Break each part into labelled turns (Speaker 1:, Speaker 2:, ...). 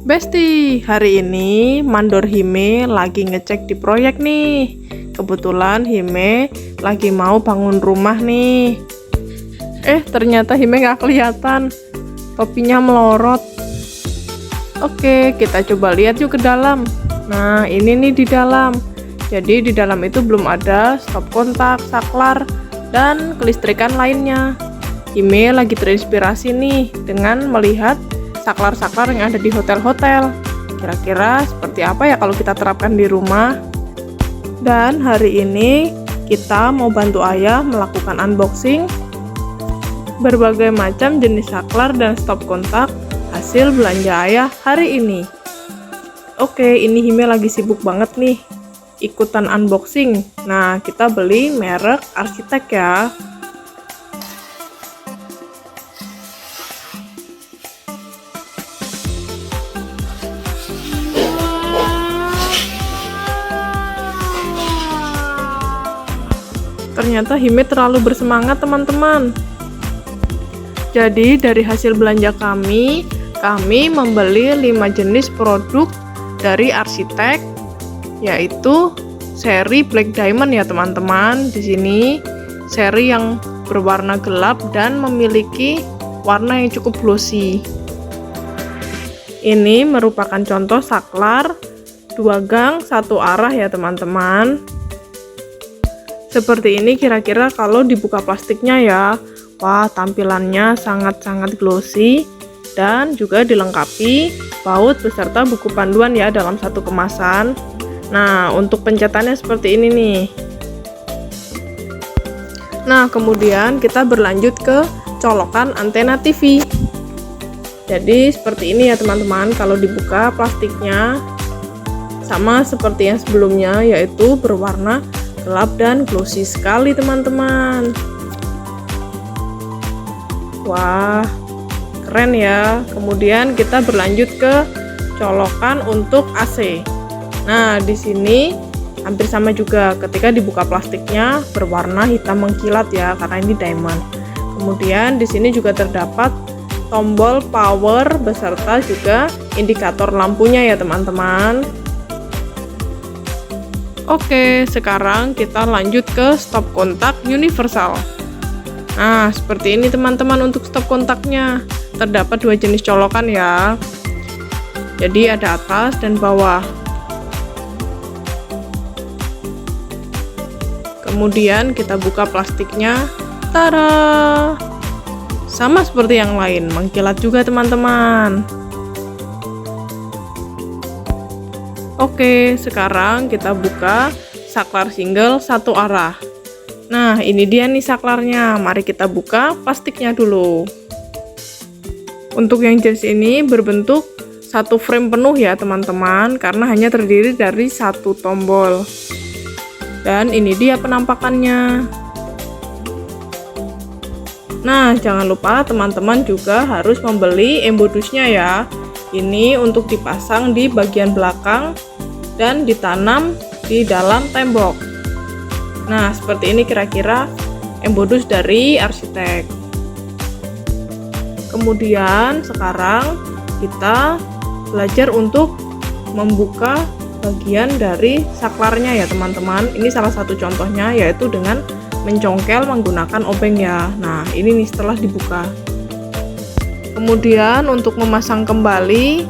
Speaker 1: Besti, hari ini Mandor Hime lagi ngecek di proyek nih. Kebetulan Hime lagi mau bangun rumah nih. Ternyata Hime nggak kelihatan. Topinya melorot. Oke, kita coba lihat yuk ke dalam. Nah, ini nih di dalam. Jadi di dalam itu belum ada stop kontak, saklar, dan kelistrikan lainnya. Hime lagi terinspirasi nih dengan melihat saklar-saklar yang ada di hotel-hotel. Kira-kira seperti apa ya kalau kita terapkan di rumah? Dan hari ini kita mau bantu ayah melakukan unboxing berbagai macam jenis saklar dan stop kontak hasil belanja ayah hari ini. Oke, ini Hime lagi sibuk banget nih ikutan unboxing. Nah, kita beli merek Arsitek ya. Ternyata Hime terlalu bersemangat teman-teman. Jadi dari hasil belanja kami membeli 5 jenis produk dari Arsitek, yaitu seri Black Diamond ya teman-teman. Di sini seri yang berwarna gelap dan memiliki warna yang cukup glossy. Ini merupakan contoh saklar 2 gang 1 arah ya teman-teman. Seperti ini kira-kira kalau dibuka plastiknya ya. Wah, tampilannya sangat-sangat glossy dan juga dilengkapi baut beserta buku panduan ya dalam satu kemasan. Nah, untuk pencetannya seperti ini nih. Nah, kemudian kita berlanjut ke colokan antena TV. Jadi seperti ini ya teman-teman, kalau dibuka plastiknya sama seperti yang sebelumnya, yaitu berwarna gelap dan glossy sekali teman-teman. Wah, keren ya. Kemudian kita berlanjut ke colokan untuk AC. Nah, di sini hampir sama juga, ketika dibuka plastiknya berwarna hitam mengkilat ya, karena ini diamond. Kemudian di sini juga terdapat tombol power beserta juga indikator lampunya ya teman-teman. Oke, sekarang kita lanjut ke stop kontak universal. Nah, seperti ini teman-teman untuk stop kontaknya. Terdapat 2 jenis colokan ya. Jadi ada atas dan bawah. Kemudian kita buka plastiknya. Tada! Sama seperti yang lain, mengkilat juga teman-teman. Oke, sekarang kita buka saklar single 1 arah. Nah, ini dia nih saklarnya. Mari kita buka plastiknya dulu. Untuk yang jenis ini berbentuk 1 frame penuh ya teman-teman, karena hanya terdiri dari 1 tombol. Dan ini dia penampakannya. Nah, jangan lupa teman-teman juga harus membeli embodusnya ya. Ini untuk dipasang di bagian belakang dan ditanam di dalam tembok. Nah, seperti ini kira-kira embodus dari Arsitek. Kemudian sekarang kita belajar untuk membuka bagian dari saklarnya ya teman-teman. Ini salah satu contohnya, yaitu dengan mencongkel menggunakan obeng ya. Nah, ini nih setelah dibuka. Kemudian untuk memasang kembali,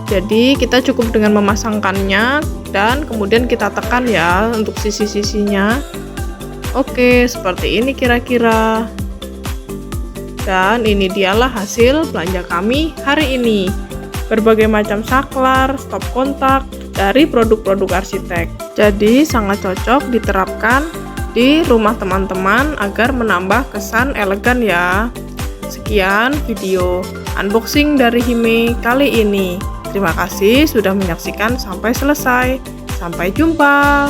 Speaker 1: jadi kita cukup dengan memasangkannya dan kemudian kita tekan ya untuk sisi-sisinya. Oke, seperti ini kira-kira. Dan ini dialah hasil belanja kami hari ini. Berbagai macam saklar, stop kontak dari produk-produk Arsitek. Jadi sangat cocok diterapkan di rumah teman-teman agar menambah kesan elegan ya. Sekian video unboxing dari Hime kali ini. Terima kasih sudah menyaksikan sampai selesai. Sampai jumpa.